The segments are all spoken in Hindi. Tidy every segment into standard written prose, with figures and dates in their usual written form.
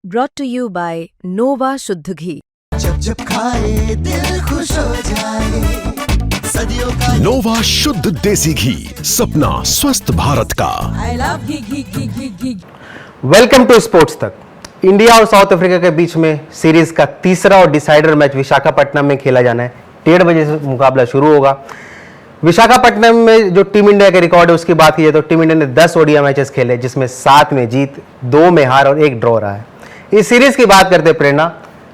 brought to you by Nova शुद्ध घी। जब जब खाए दिल खुश हो जाए, सदियों का नोवा शुद्ध देसी घी, सपना स्वस्थ भारत का। I love घी। वेलकम टू स्पोर्ट्स तक। इंडिया और साउथ अफ्रीका के बीच में सीरीज का तीसरा और डिसाइडर मैच विशाखापट्टनम में खेला जाना है। 1:30 बजे से मुकाबला शुरू होगा। विशाखापट्टनम में जो टीम इंडिया के रिकॉर्ड है उसकी बात की जाए तो टीम इंडिया ने 10 ओडीआई मैचेस खेले, जिसमें 7 में जीत, 2 में हार और 1 ड्रॉ रहा है। इस सीरीज की बात करते हैं प्रेरणा,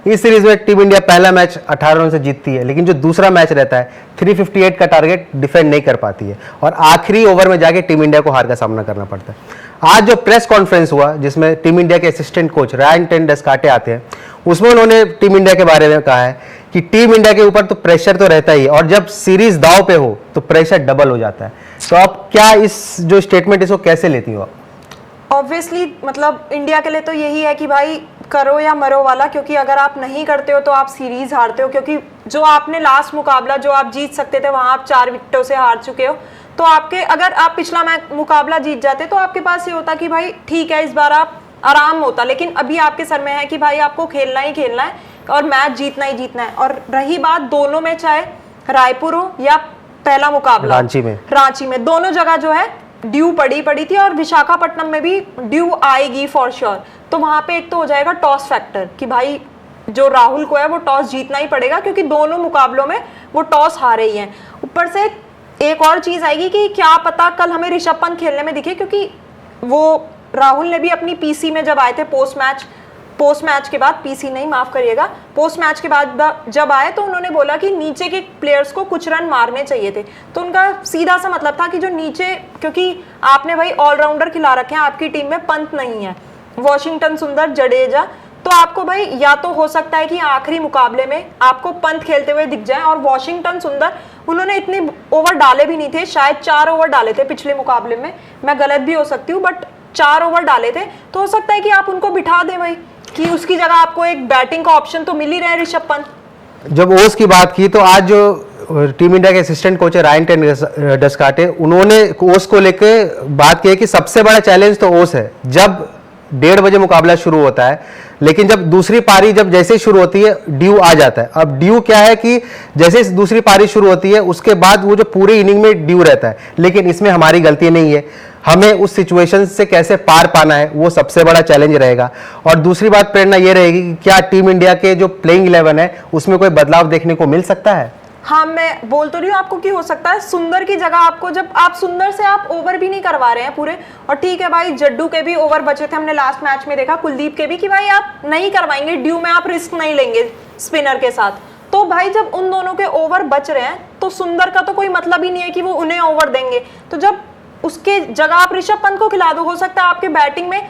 इस सीरीज में टीम इंडिया पहला मैच 18 रन से जीतती है, लेकिन जो दूसरा मैच रहता है 358 का टारगेट डिफेंड नहीं कर पाती है और आखिरी ओवर में जाके टीम इंडिया को हार का सामना करना पड़ता है। आज जो प्रेस कॉन्फ्रेंस हुआ जिसमें टीम इंडिया के असिस्टेंट कोच रायन टेन डस्काटे आते हैं, उसमें उन्होंने टीम इंडिया के बारे में कहा है कि टीम इंडिया के ऊपर तो प्रेशर तो रहता ही है और जब सीरीज दांव पे हो तो प्रेशर डबल हो जाता है। तो आप क्या इस जो स्टेटमेंट इसको कैसे लेती हो? ऑब्वियसली मतलब इंडिया के लिए तो यही है कि भाई करो या मरो वाला, क्योंकि अगर आप नहीं करते हो तो आप सीरीज हारते हो। क्योंकि जो आपने लास्ट मुकाबला जो आप जीत सकते थे वहां आप 4 विकेटों से हार चुके हो। तो आपके अगर आप पिछला मुकाबला जीत जाते तो आपके पास ये होता कि भाई ठीक है इस बार आप आराम होता, लेकिन अभी आपके सर में है कि भाई आपको खेलना ही खेलना है और मैच जीतना ही जीतना है। और रही बात दोनों में, चाहे रायपुर हो या पहला मुकाबला रांची में दोनों जगह जो है ड्यू पड़ी थी और विशाखापट्टनम में भी ड्यू आएगी फॉर श्योर। तो वहां पे एक तो हो जाएगा टॉस फैक्टर कि भाई जो राहुल को है वो टॉस जीतना ही पड़ेगा, क्योंकि दोनों मुकाबलों में वो टॉस हारे ही हैं। ऊपर से एक और चीज आएगी कि क्या पता कल हमें ऋषभ पंत खेलने में दिखे, क्योंकि वो राहुल ने भी अपनी पीसी में जब आए थे पोस्ट मैच के बाद, पीसी नहीं माफ करिएगा, पोस्ट मैच के बाद जब आए तो उन्होंने बोला कि नीचे के प्लेयर्स को कुछ रन मारने चाहिए थे। तो उनका सीधा सा मतलब था कि जो नीचे, क्योंकि आपने भाई ऑलराउंडर खिला रखे हैं, आपकी टीम में पंत नहीं है, वॉशिंगटन सुंदर, जडेजा, तो आपको भाई या तो हो सकता है कि आखिरी मुकाबले में आपको पंत खेलते हुए दिख जाए। और वॉशिंगटन सुंदर उन्होंने इतने ओवर डाले भी नहीं थे, शायद 4 ओवर डाले थे पिछले मुकाबले में, मैं गलत भी हो सकती हूँ, बट 4 ओवर डाले थे। तो हो सकता है कि आप उनको बिठा दें भाई, कि उसकी जगह आपको एक बैटिंग का ऑप्शन तो मिल ही रहा है ऋषभ पंत। जब ओस की बात की तो आज जो टीम इंडिया के असिस्टेंट कोच है रायन टेन डस्काटे, उन्होंने ओस को लेकर बात की है कि सबसे बड़ा चैलेंज तो ओस है। जब 1:30 बजे मुकाबला शुरू होता है, लेकिन जब दूसरी पारी जब जैसे ही शुरू होती है ड्यू आ जाता है। अब ड्यू क्या है कि जैसे दूसरी पारी शुरू होती है उसके बाद वो जो पूरी इनिंग में ड्यू रहता है, लेकिन इसमें हमारी गलती नहीं है। हमें उस सिचुएशन से कैसे पार पाना है वो सबसे बड़ा चैलेंज रहेगा। और दूसरी बात प्रेरणा ये रहेगी कि क्या टीम इंडिया के जो प्लेइंग 11 है उसमें कोई बदलाव देखने को मिल सकता है? हाँ, मैं बोल तो रही हूँ आपको कि हो सकता है सुंदर की जगह आपको, जब आप सुंदर से आप ओवर भी नहीं करवा रहे हैं पूरे, और ठीक है भाई जड्डू के भी ओवर बचे थे, हमने लास्ट मैच में देखा, कुलदीप के भी, कि भाई आप नहीं करवाएंगे ड्यू में, आप रिस्क नहीं लेंगे स्पिनर के साथ। तो भाई जब उन दोनों के ओवर बच रहे हैं तो सुंदर का तो कोई मतलब ही नहीं है कि वो उन्हें ओवर देंगे। तो जब उसके जगह आप ऋषभ पंत को खिला दो, हो सकता है आपके बैटिंग में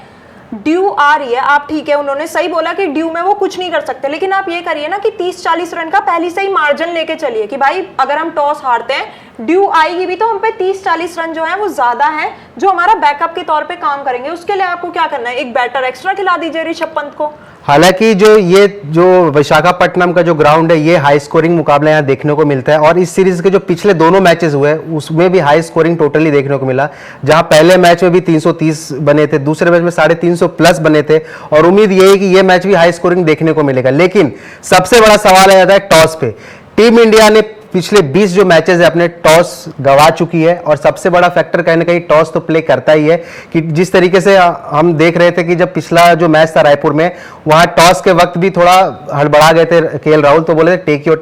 ड्यू आ रही है, आप ठीक है उन्होंने सही बोला कि ड्यू में वो कुछ नहीं कर सकते, लेकिन आप ये करिए ना कि 30-40 रन का पहले से ही मार्जिन लेके चलिए कि भाई अगर हम टॉस हारते हैं ड्यू आएगी भी तो हम पे 30-40 रन जो है वो ज्यादा है, जो हमारा बैकअप के तौर पे काम करेंगे। उसके लिए आपको क्या करना है, एक बैटर एक्स्ट्रा खिला दीजिए ऋषभ पंत को। हालांकि जो विशाखापट्टनम का जो ग्राउंड है ये हाई स्कोरिंग मुकाबला यहाँ देखने को मिलता है और इस सीरीज के जो पिछले दोनों मैचेस हुए उसमें भी हाई स्कोरिंग टोटली देखने को मिला, जहां पहले मैच में भी 330 बने थे, दूसरे मैच में 350 प्लस बने थे और उम्मीद ये है कि ये मैच भी हाई स्कोरिंग देखने को मिलेगा। लेकिन सबसे बड़ा सवाल आ जाता है टॉस पे। टीम इंडिया ने पिछले 20 जो मैचेस है अपने टॉस गवा चुकी है और सबसे बड़ा फैक्टर कहीं ना कहीं टॉस तो प्ले करता ही है कि जिस तरीके से हम देख रहे थे कि जब पिछला जो मैच था रायपुर में, वहां टॉस के वक्त भी थोड़ा हड़बड़ा गए थे केएल राहुल, तो बोले थे टेक योर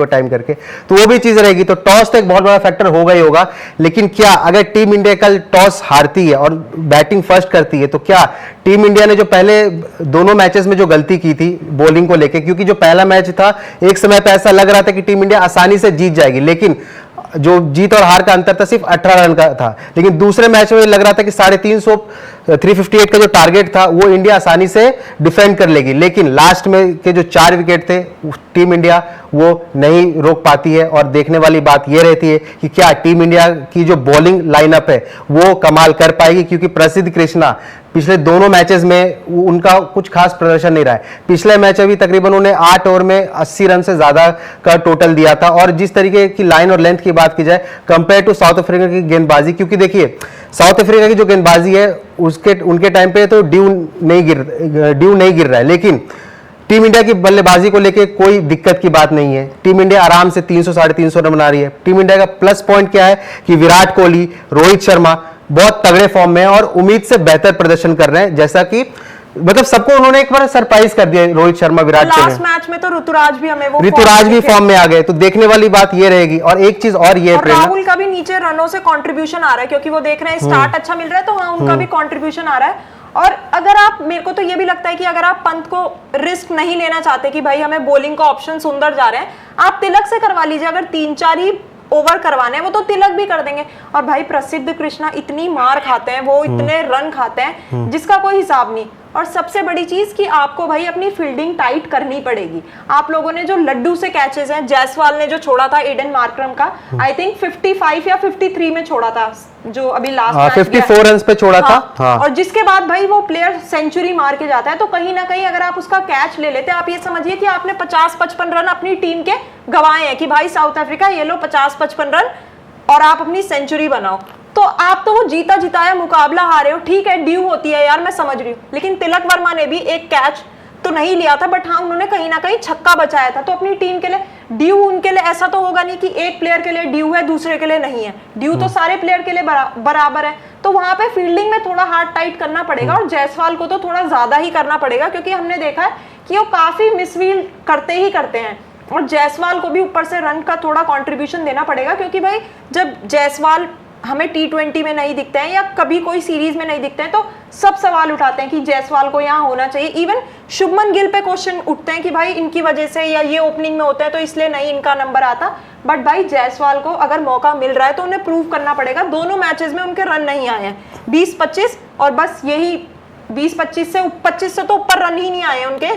टाइम करके, तो वो भी चीज रहेगी। तो टॉस तो एक बहुत बड़ा फैक्टर होगा ही होगा, लेकिन क्या अगर टीम इंडिया कल टॉस हारती है और बैटिंग फर्स्ट करती है तो क्या टीम इंडिया ने जो पहले दोनों मैचेस में जो गलती की थी बॉलिंग को लेकर, क्योंकि जो पहला मैच था एक समय पे ऐसा लग रहा था कि टीम इंडिया आसानी से जीत जाएगी, लेकिन जो जीत और हार का अंतर था सिर्फ 18 रन का था, लेकिन दूसरे मैच में लग रहा था कि 358 का जो टारगेट था वो इंडिया आसानी से डिफेंड कर लेगी, लेकिन लास्ट में के जो 4 विकेट थे टीम इंडिया वो नहीं रोक पाती है। और देखने वाली बात ये रहती है कि क्या टीम इंडिया की जो बॉलिंग लाइनअप है वो कमाल कर पाएगी, क्योंकि प्रसिद्ध कृष्णा पिछले दोनों मैचेस में उनका कुछ खास प्रदर्शन नहीं रहा है। पिछले मैच अभी तकरीबन उन्होंने 8 ओवर में 80 रन से ज्यादा का टोटल दिया था। और जिस तरीके की लाइन और लेंथ की बात की जाए कंपेयर टू साउथ अफ्रीका की गेंदबाजी, क्योंकि देखिए साउथ अफ्रीका की जो गेंदबाजी है उसके उनके टाइम पे तो ड्यू नहीं गिर रहा है, लेकिन टीम इंडिया की बल्लेबाजी को लेके कोई दिक्कत की बात नहीं है। टीम इंडिया आराम से 300 साढ़े 300 रन बना रही है। टीम इंडिया का प्लस पॉइंट क्या है कि विराट कोहली, रोहित शर्मा बहुत तगड़े फॉर्म में हैं और उम्मीद से बेहतर प्रदर्शन कर रहे हैं, जैसा कि मतलब सबको उन्होंने एक बार सरप्राइज कर दिया रोहित शर्मा, विराट कोहली। लास्ट मैच में तो ऋतुराज भी हमें वो ऋतुराज भी फॉर्म में आ गए, तो देखने वाली बात ये रहेगी। और एक चीज और ये और राहुल का भी नीचे रनों से कंट्रीब्यूशन आ रहा है, क्योंकि वो देख रहे हैं स्टार्ट अच्छा मिल रहा है, तो हाँ उनका भी कंट्रीब्यूशन आ रहा है। और अगर आप, मेरे को तो ये भी लगता है कि अगर आप पंत को रिस्क नहीं लेना चाहते कि भाई हमें बॉलिंग का ऑप्शन सुंदर जा रहे हैं, आप तिलक से करवा लीजिए। अगर 3-4 ही ओवर करवाने हैं वो तो तिलक भी कर देंगे। और भाई प्रसिद्ध कृष्णा इतनी मार खाते हैं, वो इतने रन खाते हैं जिसका कोई हिसाब नहीं। और सबसे बड़ी चीज कि आपको भाई अपनी फील्डिंग टाइट करनी पड़ेगी। आप लोगों ने जो लड्डू से कैचेस हैं, जायसवाल ने जो छोड़ा था एडन मार्करम का, आई थिंक 55 या 53 में छोड़ा था, जो अभी लास्ट 54 रन पे छोड़ा था। हाँ। और जिसके बाद भाई वो प्लेयर सेंचुरी मार के जाता है, तो कहीं ना कहीं अगर आप उसका कैच ले लेते, आप ये समझिए कि आपने 50-55 रन अपनी टीम के गंवाए हैं कि भाई साउथ अफ्रीका ये लो 50-55 रन और आप अपनी सेंचुरी बनाओ। तो आप तो वो जीता जिताया मुकाबला हारे हो, ठीक है ड्यू होती है यार, मैं समझ रही हूँ, लेकिन तिलक वर्मा ने भी एक कैच तो नहीं लिया था, बट हाँ उन्होंने कहीं ना कहीं छक्का बचाया था। तो अपनी टीम के लिए ड्यू, उनके लिए ऐसा तो होगा नहीं कि एक प्लेयर के लिए ड्यू है दूसरे के लिए नहीं है, ड्यू तो सारे प्लेयर के लिए बराबर है। तो वहां पे फील्डिंग में थोड़ा हार्ड टाइट करना पड़ेगा, और जायसवाल को तो थोड़ा ज्यादा ही करना पड़ेगा, क्योंकि हमने देखा है कि वो काफी मिसफील्ड करते ही करते हैं। और जायसवाल को भी ऊपर से रन का थोड़ा कॉन्ट्रीब्यूशन देना पड़ेगा, क्योंकि भाई जब जायसवाल हमें T20 में नहीं दिखते हैं या कभी कोई सीरीज में नहीं दिखते हैं, तो सब सवाल उठाते हैं कि जायसवाल को यहाँ होना चाहिए। इवन शुभमन गिल पे क्वेश्चन उठते हैं कि भाई इनकी वजह से या ये ओपनिंग में होते हैं तो इसलिए नहीं इनका नंबर आता। बट भाई जायसवाल को अगर मौका मिल रहा है तो उन्हें प्रूव करना पड़ेगा। दोनों मैचेस में उनके रन नहीं आए हैं, 20-25 और बस यही 20-25 से 25 से तो ऊपर रन ही नहीं आए हैं उनके।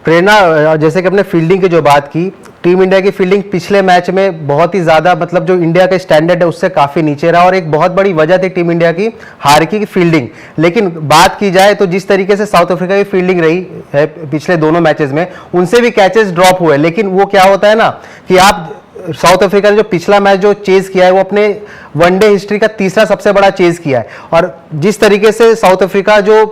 प्रेरणा, जैसे कि अपने फील्डिंग की जो बात की, टीम इंडिया की फील्डिंग पिछले मैच में बहुत ही ज्यादा, मतलब जो इंडिया का स्टैंडर्ड है उससे काफी नीचे रहा, और एक बहुत बड़ी वजह थी टीम इंडिया की हार की फील्डिंग। लेकिन बात की जाए तो जिस तरीके से साउथ अफ्रीका की फील्डिंग रही है पिछले दोनों मैचेस में, उनसे भी कैचेस ड्रॉप हुए। लेकिन वो क्या होता है ना कि आप साउथ अफ्रीका ने जो पिछला मैच जो चेज किया है वो अपने वनडे हिस्ट्री का तीसरा सबसे बड़ा चेज किया है। और जिस तरीके से साउथ अफ्रीका जो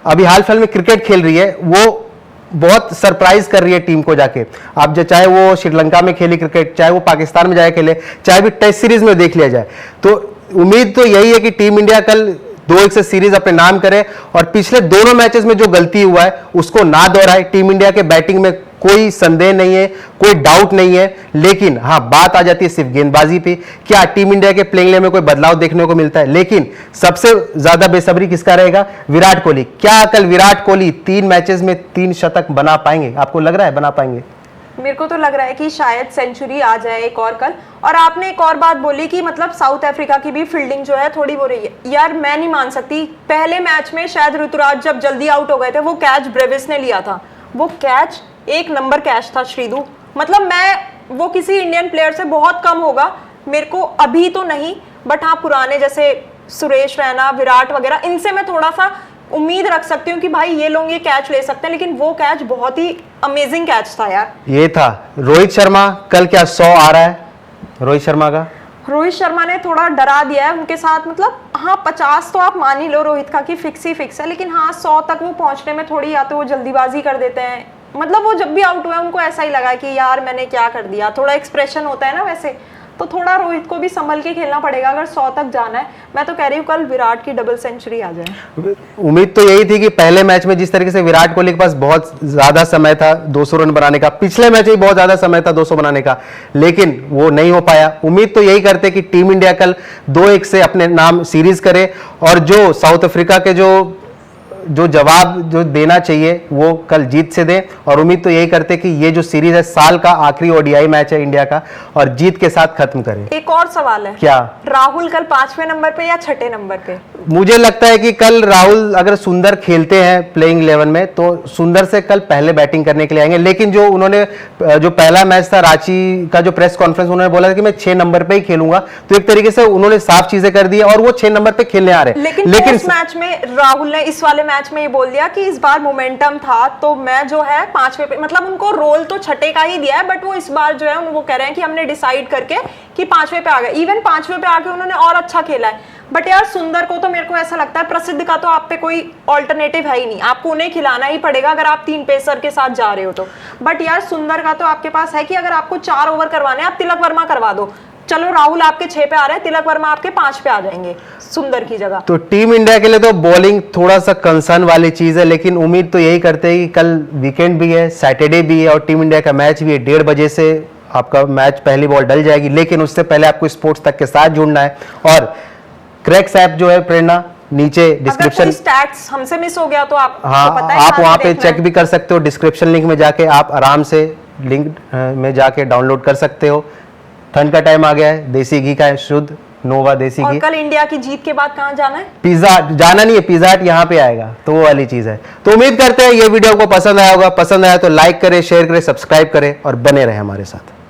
अभी हाल फिलहाल में क्रिकेट खेल रही है वो बहुत सरप्राइज कर रही है टीम को जाके। आप जो चाहे वो श्रीलंका में खेली क्रिकेट, चाहे वो पाकिस्तान में जाए खेले, चाहे भी टेस्ट सीरीज में देख लिया जाए, तो उम्मीद तो यही है कि टीम इंडिया कल 2-1 से सीरीज अपने नाम करे और पिछले दोनों मैचेस में जो गलती हुआ है उसको ना दोहराए। टीम इंडिया के बैटिंग में कोई संदेह नहीं है, कोई डाउट नहीं है, लेकिन हाँ बात आ जाती है सिर्फ गेंदबाजी पे। क्या टीम इंडिया के प्लेइंग इलेवन में कोई बदलाव देखने को मिलता है? लेकिन सबसे ज्यादा बेसब्री किसका रहेगा? विराट कोहली। क्या कल विराट कोहली 3 मैचेस में 3 शतक बना पाएंगे? आपको लग रहा है बना पाएंगे? मेरे को तो लग रहा है कि शायद सेंचुरी आ जाए एक और कल। और आपने एक और बात बोली कि मतलब साउथ अफ्रीका की भी फील्डिंग जो है थोड़ी हो रही है। यार मैं नहीं मान सकती, पहले मैच में शायद ऋतुराज जब जल्दी आउट हो गए थे, वो कैच ब्रेविस ने लिया था, वो कैच 1 नंबर कैच था श्रीधु। मतलब मैं वो किसी इंडियन प्लेयर से बहुत कम होगा, मेरे को अभी तो नहीं, बट हाँ पुराने जैसे सुरेश रैना, विराट वगैरह, इनसे मैं थोड़ा सा उम्मीद रख सकती हूँ कि भाई ये लोग ये कैच ले सकते हैं। लेकिन वो कैच बहुत ही अमेजिंग कैच था यार। ये था रोहित शर्मा। कल क्या 100 आ रहा है रोहित शर्मा का? रोहित शर्मा ने थोड़ा डरा दिया है उनके साथ। मतलब हाँ 50 तो आप मान ही लो रोहित का कि फिक्स ही फिक्स है, लेकिन हाँ 100 तक वो पहुंचने में थोड़ी, या तो वो जल्दीबाजी कर देते हैं। मतलब वो जब भी आउट हुआ उनको ऐसा ही लगा कि यार मैंने क्या कर दिया, थोड़ा एक्सप्रेशन होता है ना वैसे, तो थोड़ा रोहित को भी संभल के खेलना पड़ेगा अगर 100 तक जाना है। मैं तो कह रही हूँ कल विराट की डबल सेंचुरी आ जाए। उम्मीद तो यही थी कि पहले मैच में जिस तरीके से विराट कोहली के पास बहुत ज्यादा समय था 200 रन बनाने का, पिछले मैच में बहुत ज्यादा समय था 200 बनाने का, लेकिन वो नहीं हो पाया। उम्मीद तो यही करते कि टीम इंडिया कल 2-1 से अपने नाम सीरीज करे, और जो साउथ अफ्रीका के जो जवाब जो देना चाहिए वो कल जीत से दे। और उम्मीद तो यही करते कि ये जो सीरीज है साल का आखिरी ओडीआई मैच है इंडिया का, और जीत के साथ खत्म करें। एक और सवाल है, क्या राहुल कल 5वें नंबर पे या 6ठे नंबर पे? मुझे लगता है कि कल राहुल अगर सुंदर खेलते हैं प्लेइंग 11 में तो सुंदर से कल पहले बैटिंग करने के लिए आएंगे। लेकिन जो उन्होंने जो पहला मैच था रांची का जो प्रेस कॉन्फ्रेंस, उन्होंने बोला था कि मैं 6 नंबर पे ही खेलूंगा, तो एक तरीके से उन्होंने साफ चीजें कर दी और वो 6 नंबर पे खेलने आ रहे। लेकिन इस मैच में राहुल ने इस वाले मैच में ये बोल दिया कि इस बार मोमेंटम था तो मैं जो है 5वें पे, मतलब उनको रोल तो 6ठे का ही दिया है, बट वो इस बार जो है वो कह रहे हैं कि हमने डिसाइड करके कि 5वें पे आ गए। इवन 5वें पे आके उन्होंने और अच्छा खेला है। बट यार सुंदर को तो मेरे को ऐसा लगता है प्रसिद्ध का तो आप पे कोई ऑल्टरनेटिव है ही नहीं, आपको उन्हें खिलाना ही पड़ेगा अगर आप 3 पेसर के साथ जा रहे हो तो। बट यार सुंदर का तो आपके पास है कि अगर आपको 4 ओवर करवाने आप तिलक वर्मा करवा दो, चलो राहुल आपके 6 पे आ रहे हैं, तिलक वर्मा आपके 5 पे आ जाएंगे सुंदर की जगह। तो टीम इंडिया के लिए तो बॉलिंग थोड़ा सा कंसर्न वाली चीज है, लेकिन उम्मीद तो यही करते हैं कि कल वीकेंड भी है, सैटरडे भी है और टीम इंडिया का मैच भी है। 1:30 बजे से आपका मैच पहली बॉल डल जाएगी, लेकिन उससे पहले आपको स्पोर्ट्स तक के साथ जुड़ना है। और क्रैक्स ऐप जो है प्रेरणा नीचे डिस्क्रिप्शन स्टैट्स हमसे मिस हो गया तो आप हाँ तो पता है आप कहाँ वहाँ से पे देखना चेक है। भी कर सकते हो, डिस्क्रिप्शन लिंक में जाके आप आराम से लिंक में जाके डाउनलोड कर सकते हो। ठंड का टाइम आ गया है, देसी घी का है, शुद्ध नोवा देसी और घी। कल इंडिया की जीत के बाद कहाँ जाना है? पिज्जा जाना नहीं है, पिज्जा हट यहाँ पे आएगा, तो वो वाली चीज है। तो उम्मीद करते हैं ये वीडियो आपको पसंद आया होगा, पसंद आया तो लाइक करें, शेयर करें, सब्सक्राइब करें और बने रहे हमारे साथ।